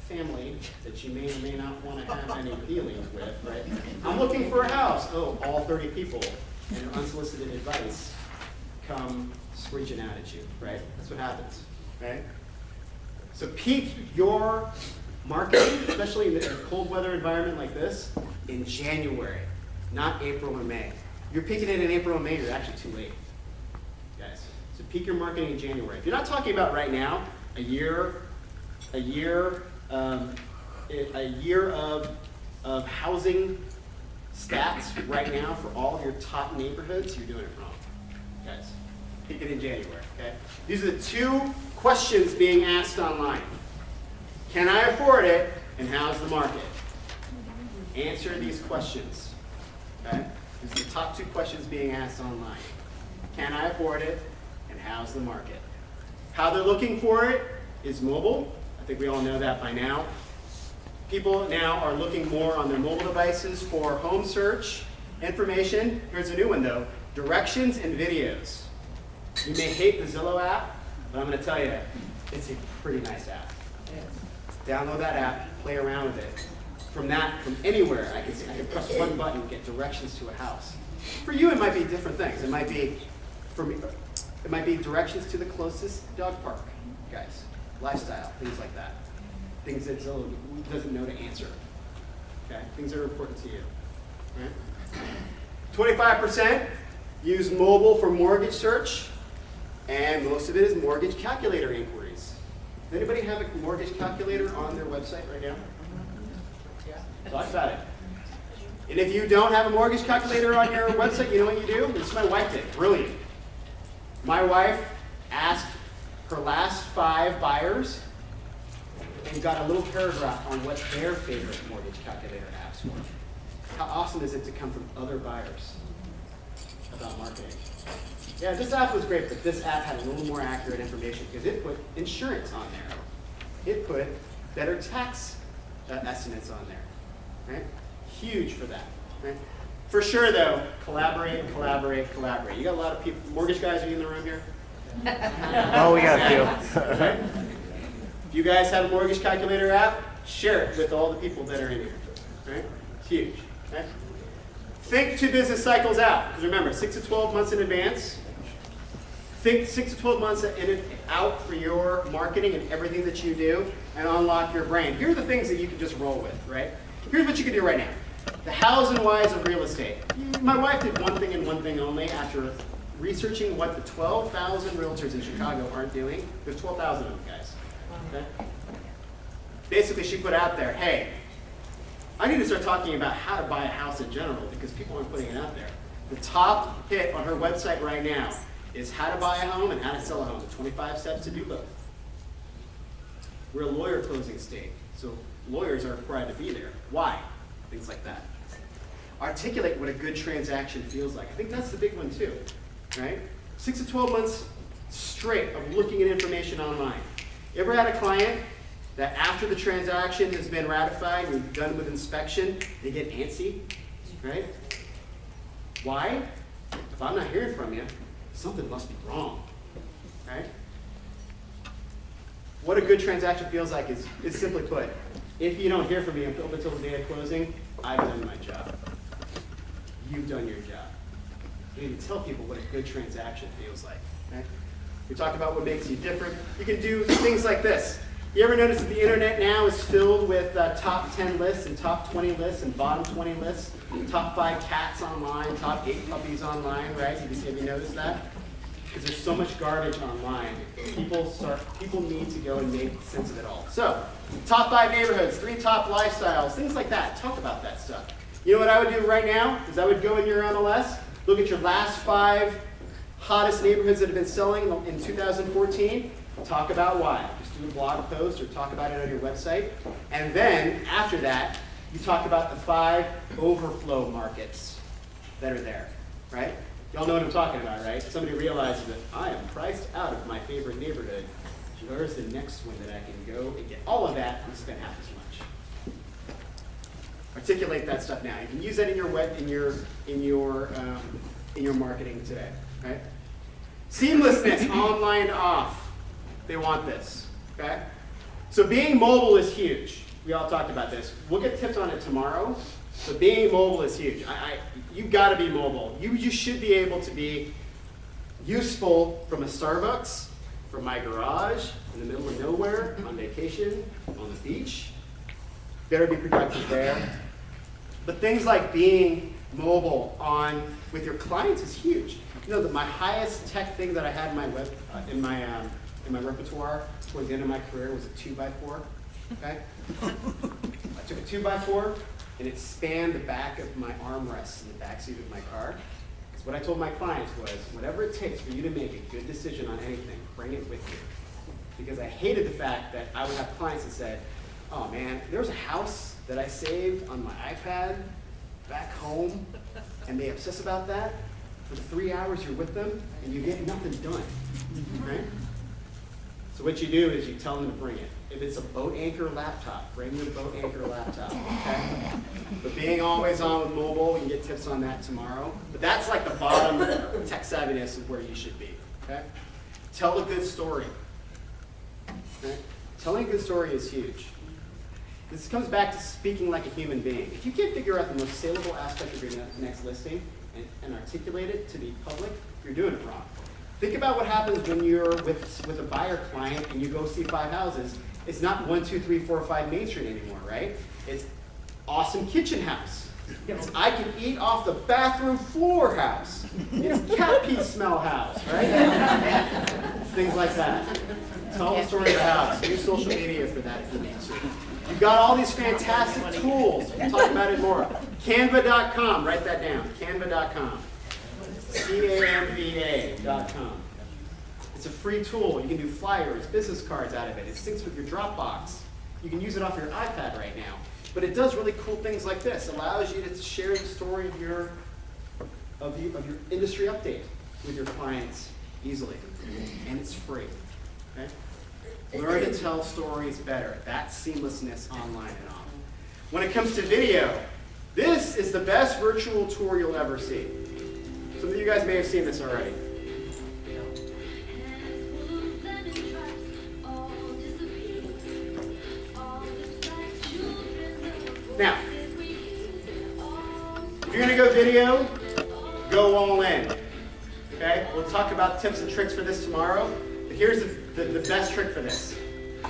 family that you may or may not want to have any dealings with, right? I'm looking for a house. Oh, all 30 people and unsolicited advice come screeching out at you, right? That's what happens, right? So peak your marketing, especially in a cold weather environment like this, in January, not April or May. If you're peaking it in April and May, you're actually too late, guys. So peak your marketing in January. If you're not talking about right now, a year of housing stats right now for all of your top neighborhoods, you're doing it wrong, guys. Peak it in January, okay? These are the 2 questions being asked online. Can I afford it, and how's the market? Answer these questions, okay? These are the top 2 questions being asked online. Can I afford it, and how's the market? How they're looking for it is mobile. I think we all know that by now. People now are looking more on their mobile devices for home search information. Here's a new one though, directions and videos. You may hate the Zillow app, but I'm going to tell you, it's a pretty nice app. Download that app, play around with it. From anywhere, I can press one button and get directions to a house. For you, it might be different things. It might be, for me, it might be directions to the closest dog park, guys. Lifestyle, things like that. Things that Zillow doesn't know to answer. Okay, things that are important to you. Right? 25% use mobile for mortgage search, and most of it is mortgage calculator inquiries. Does anybody have a mortgage calculator on their website right now? Talk about it. And if you don't have a mortgage calculator on your website, you know what you do? This is my wife did. Brilliant. My wife asked her last 5 buyers and got a little paragraph on what their favorite mortgage calculator apps were. How awesome is it to come from other buyers about marketing? Yeah, this app was great, but this app had a little more accurate information because it put insurance on there. It put better tax estimates on there. Right? Huge for that. Right? For sure, though, collaborate, collaborate, collaborate. You got a lot of people. Mortgage guys, are you in the room here? Oh, we got a few. Right? If you guys have a mortgage calculator app, share it with all the people that are in here. Right? It's huge. Right? Think 2 business cycles out. Because remember, 6 to 12 months in advance. Think 6 to 12 months out for your marketing and everything that you do, and unlock your brand. Here are the things that you can just roll with, right? Here's what you can do right now. The hows and whys of real estate. My wife did one thing and one thing only after researching what the 12,000 realtors in Chicago aren't doing. There's 12,000 of them, guys. Okay? Basically, she put out there, hey, I need to start talking about how to buy a house in general because people aren't putting it out there. The top hit on her website right now is how to buy a home and how to sell a home. The 25 steps to do both. We're a lawyer closing state, so lawyers are required to be there. Why? Things like that. Articulate what a good transaction feels like. I think that's the big one too, right? 6 to 12 months straight of looking at information online. You ever had a client that after the transaction has been ratified and done with inspection, they get antsy, right? Why? If I'm not hearing from you, something must be wrong, right? What a good transaction feels like is simply put, if you don't hear from me until the day of closing, I've done my job. You've done your job. You need to tell people what a good transaction feels like, right? We talked about what makes you different. You can do things like this. You ever notice that the internet now is filled with top 10 lists and top 20 lists and bottom 20 lists? Top 5 cats online, top 8 puppies online, right? Have you noticed that? because there's so much garbage online. People need to go and make sense of it all. So, top 5 neighborhoods, 3 top lifestyles, things like that. Talk about that stuff. You know what I would do right now? Is I would go in your MLS, look at your last 5 hottest neighborhoods that have been selling in 2014. Talk about why. Just do a blog post or talk about it on your website. And then, after that, you talk about the 5 overflow markets that are there, right? Y'all know what I'm talking about, right? Somebody realizes that I am priced out of my favorite neighborhood. Where's the next one that I can go and get all of that and spend half as much? Articulate that stuff now. You can use that in your marketing today, right? Seamlessness, online, off. They want this, okay? So being mobile is huge. We all talked about this. We'll get tips on it tomorrow, but being mobile is huge. You've got to be mobile. You should be able to be useful from a Starbucks, from my garage, in the middle of nowhere, on vacation, on the beach. Better be productive there. But things like being mobile with your clients is huge. You know that my highest tech thing that I had in my repertoire towards the end of my career was a 2x4. Okay? I took a 2x4 and it spanned the back of my armrests in the backseat of my car. So what I told my clients was, whatever it takes for you to make a good decision on anything, bring it with you. Because I hated the fact that I would have clients that said, oh man, there's a house that I saved on my iPad back home, and they obsess about that for the 3 hours you're with them, and you get nothing done, right? So what you do is you tell them to bring it. If it's a boat anchor laptop, bring your boat anchor laptop, okay? But being always on with mobile, we can get tips on that tomorrow. But that's like the bottom tech savviness of where you should be, okay? Tell a good story, okay? Telling a good story is huge. This comes back to speaking like a human being. If you can't figure out the most saleable aspect of your next listing and articulate it to the public, you're doing it wrong. Think about what happens when you're with a buyer client and you go see 5 houses. It's not 1, 2, 3, 4, 5 Main Street anymore, right? It's awesome kitchen house. It's I can eat off the bathroom floor house. It's cat pee smell house, right? Things like that. Tell the story of the house. Use social media for that if you need to. You've got all these fantastic tools. We'll talk about it more. Canva.com. Write that down. Canva.com. Canva.com. It's a free tool. You can do flyers, business cards out of it. It syncs with your Dropbox. You can use it off your iPad right now. But it does really cool things like this. It allows you to share the story of your industry update with your clients easily. And it's free. Okay? Learn to tell stories better. That's seamlessness online and off. When it comes to video, this is the best virtual tour you'll ever see. Some of you guys may have seen this already. Now, if you're going to go video, go all in. Okay? We'll talk about tips and tricks for this tomorrow. But here's the best trick for this.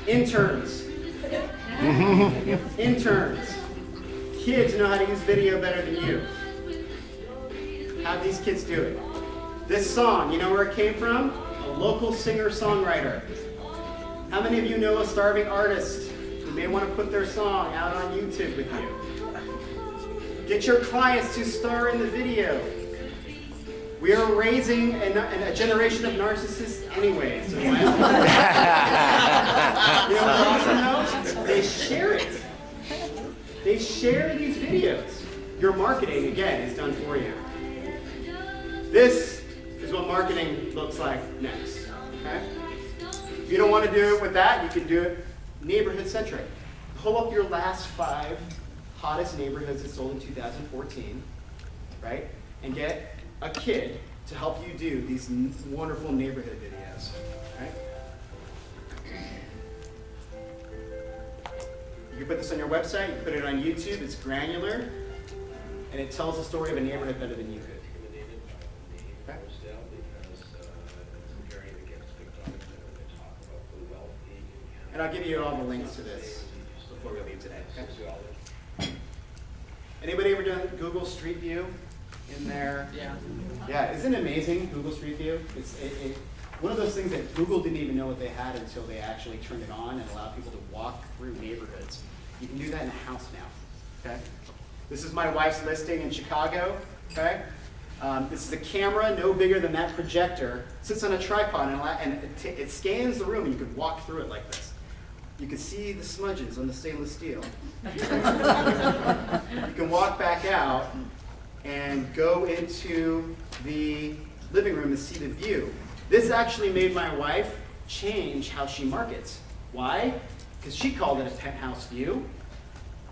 Interns. Interns. Kids know how to use video better than you. Have these kids do it. This song, you know where it came from? A local singer-songwriter. How many of you know a starving artist who may want to put their song out on YouTube with you? Get your clients to star in the video. We are raising a generation of narcissists anyway. So you know what's awesome though? They share it. They share these videos. Your marketing, again, is done for you. This is what marketing looks like next. Okay? If you don't want to do it with that, you can do it neighborhood-centric. Pull up your last 5 hottest neighborhoods that sold in 2014, right? And get a kid to help you do these wonderful neighborhood videos, right? You can put this on your website, you can put it on YouTube, it's granular, and it tells the story of a neighborhood better than you could. Okay? And I'll give you all the links to this before we leave today. Okay? Anybody ever done Google Street View? in there. Yeah. Yeah, isn't it amazing, Google Street View? It's one of those things that Google didn't even know what they had until they actually turned it on and allowed people to walk through neighborhoods. You can do that in a house now, okay? This is my wife's listing in Chicago, okay? This is a camera no bigger than that projector, sits on a tripod, and it scans the room, and you could walk through it like this. You can see the smudges on the stainless steel. You can walk back out and go into the living room and see the view. This actually made my wife change how she markets. Why? Because she called it a penthouse view.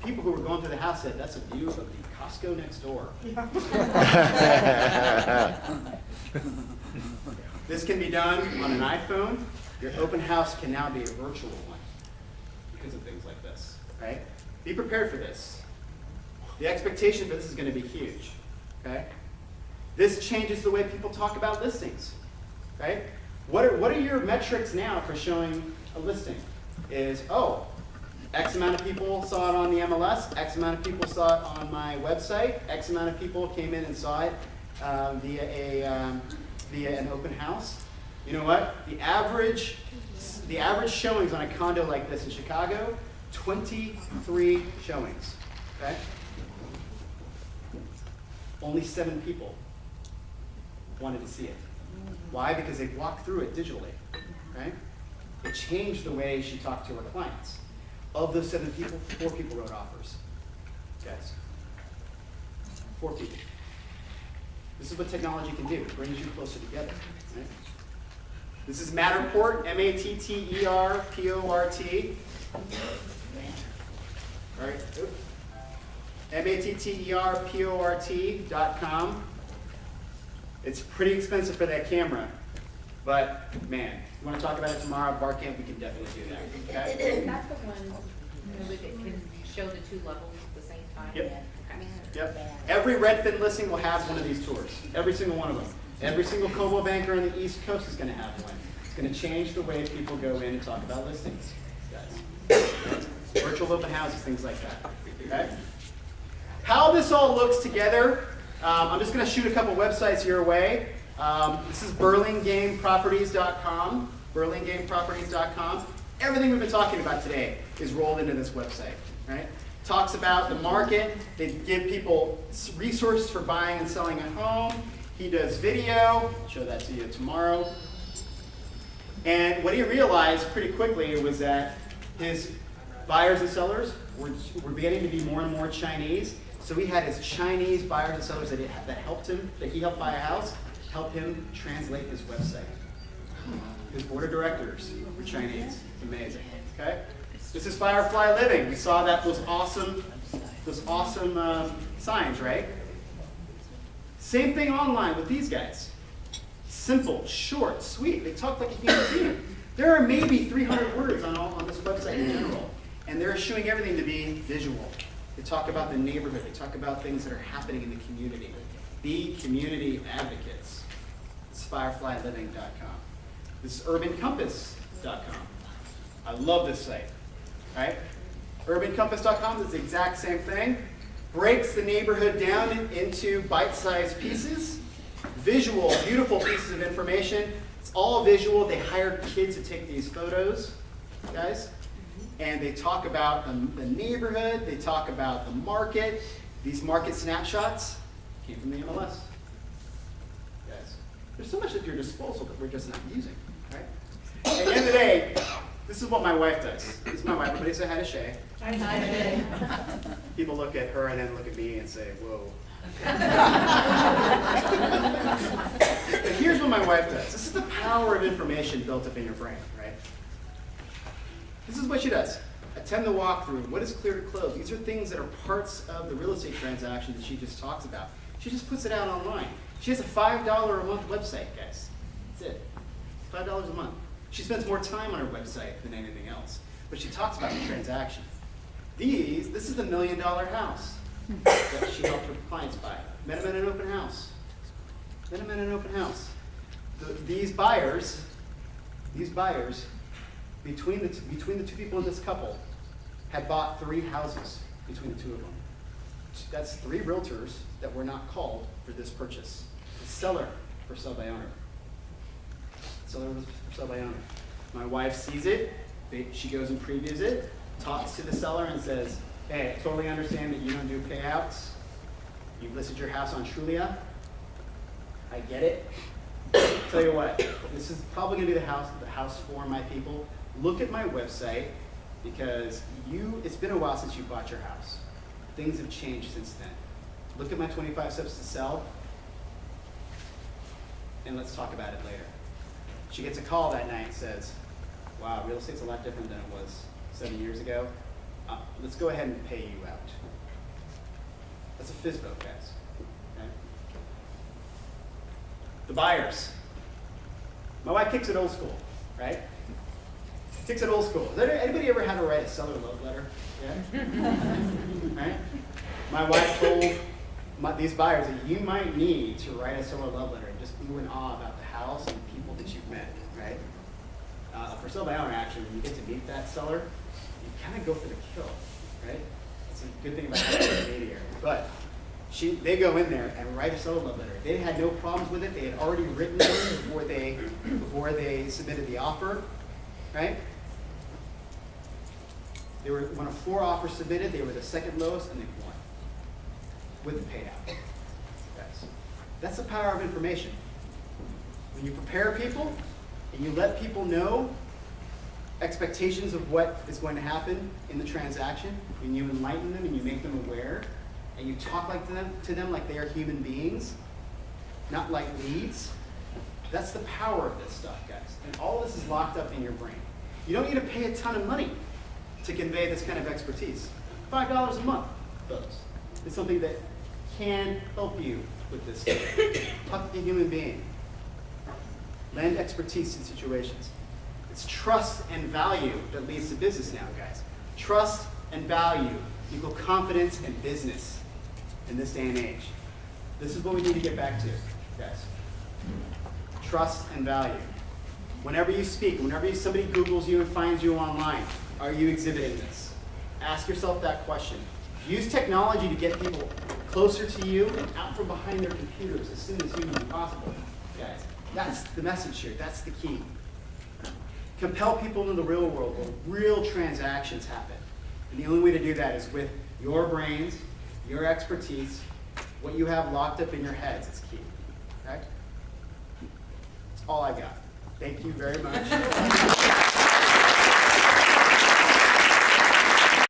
People who were going through the house said, that's a view of the Costco next door. This can be done on an iPhone. Your open house can now be a virtual one because of things like this, right? Be prepared for this. The expectation for this is going to be huge, okay? This changes the way people talk about listings, right? What are your metrics now for showing a listing? Is, oh, X amount of people saw it on the MLS, X amount of people saw it on my website, X amount of people came in and saw it via an open house. You know what? The average showings on a condo like this in Chicago, 23 showings, okay? Only 7 people wanted to see it. Why? Because they walked through it digitally, right? It changed the way she talked to her clients. Of those 7 people, 4 people wrote offers. Guys, 4 people. This is what technology can do. It brings you closer together, right? This is Matterport, M-A-T-T-E-R-P-O-R-T. All right, MATTERPORT.com. It's pretty expensive for that camera, but man, you want to talk about it tomorrow at bar camp, we can definitely do that. Okay? Is that the one that can show the 2 levels at the same time? Yep. Okay. Yep. Every Redfin listing will have one of these tours. Every single one of them. Every single Cobo banker on the East Coast is going to have one. It's going to change the way people go in and talk about listings, guys. Virtual open houses, things like that. Okay? How this all looks together, I'm just going to shoot a couple websites your way. This is burlinggameproperties.com. burlinggameproperties.com. Everything we've been talking about today is rolled into this website, right? Talks about the market. They give people resources for buying and selling a home. He does video. I'll show that to you tomorrow. And what he realized pretty quickly was that his buyers and sellers were beginning to be more and more Chinese. So he had his Chinese buyers and sellers that helped him, that he helped buy a house, help him translate his website. His board of directors were Chinese. It's amazing. Okay? This is Firefly Living. We saw that those awesome signs, right? Same thing online with these guys. Simple, short, sweet. They talk like a human being. There are maybe 300 words on this website in general, and they're eschewing everything to be visual. They talk about the neighborhood. They talk about things that are happening in the community. Be community advocates. It's fireflyliving.com. This is urbancompass.com. I love this site. Right? Urbancompass.com is the exact same thing. Breaks the neighborhood down into bite-sized pieces. Visual, beautiful pieces of information. It's all visual. They hired kids to take these photos, guys. And they talk about the neighborhood. They talk about the market. These market snapshots came from the MLS. Guys, there's so much at your disposal that we're just not using, right? At the end of the day, this is what my wife does. This is my wife. Everybody say hi to Shay. Hi, Shay. People look at her and then look at me and say, whoa. But here's what my wife does. This is the power of information built up in your brain, right? This is what she does. Attend the walkthrough. What is clear to close? These are things that are parts of the real estate transaction that she just talks about. She just puts it out online. She has a $5 a month website, guys. That's it. $5 a month. She spends more time on her website than anything else. But she talks about the transaction. This is the $1 million house that she helped her clients buy. Met them at an open house. These buyers, between the 2 people in this couple, had bought 3 houses between the 2 of them. That's 3 realtors that were not called for this purchase. The seller for sell by owner. Seller was for sell by owner. My wife sees it, she goes and previews it, talks to the seller and says, hey, I totally understand that you don't do payouts. You've listed your house on Trulia. I get it. Tell you what, this is probably gonna be the house for my people. Look at my website because it's been a while since you bought your house. Things have changed since then. Look at my 25 steps to sell and let's talk about it later. She gets a call that night and says, wow, real estate's a lot different than it was 7 years ago. Let's go ahead and pay you out. That's a FSBO, guys. Okay? The buyers. My wife kicks it old school, right? Kicks it old school. Has anybody ever had to write a seller love letter? Yeah? Right? My wife told these buyers that you might need to write a seller love letter and just ooh and ah about the house and the people that you've met, right? For sell by owner, actually, when you get to meet that seller, you kind of go for the kill, right? That's a good thing about having an intermediary. But they go in there and write a seller love letter. They had no problems with it. They had already written it before they submitted the offer, right? When a 4 offers submitted, they were the second lowest and they won with the payout. Guys, that's the power of information. When you prepare people and you let people know expectations of what is going to happen in the transaction, when you enlighten them and you make them aware, and you talk to them like they are human beings, not like leads, that's the power of this stuff, guys. And all of this is locked up in your brain. You don't need to pay a ton of money to convey this kind of expertise. $5 a month, folks. It's something that can help you with this stuff. Talk to a human being. Lend expertise in situations. It's trust and value that leads to business now, guys. Trust and value equal confidence and business in this day and age. This is what we need to get back to, guys. Trust and value. Whenever you speak, whenever somebody Googles you and finds you online, are you exhibiting this? Ask yourself that question. Use technology to get people closer to you and out from behind their computers as soon as humanly possible, guys. That's the message here. That's the key. Compel people into the real world where real transactions happen. And the only way to do that is with your brains, your expertise, what you have locked up in your heads is key. Okay? That's all I got. Thank you very much.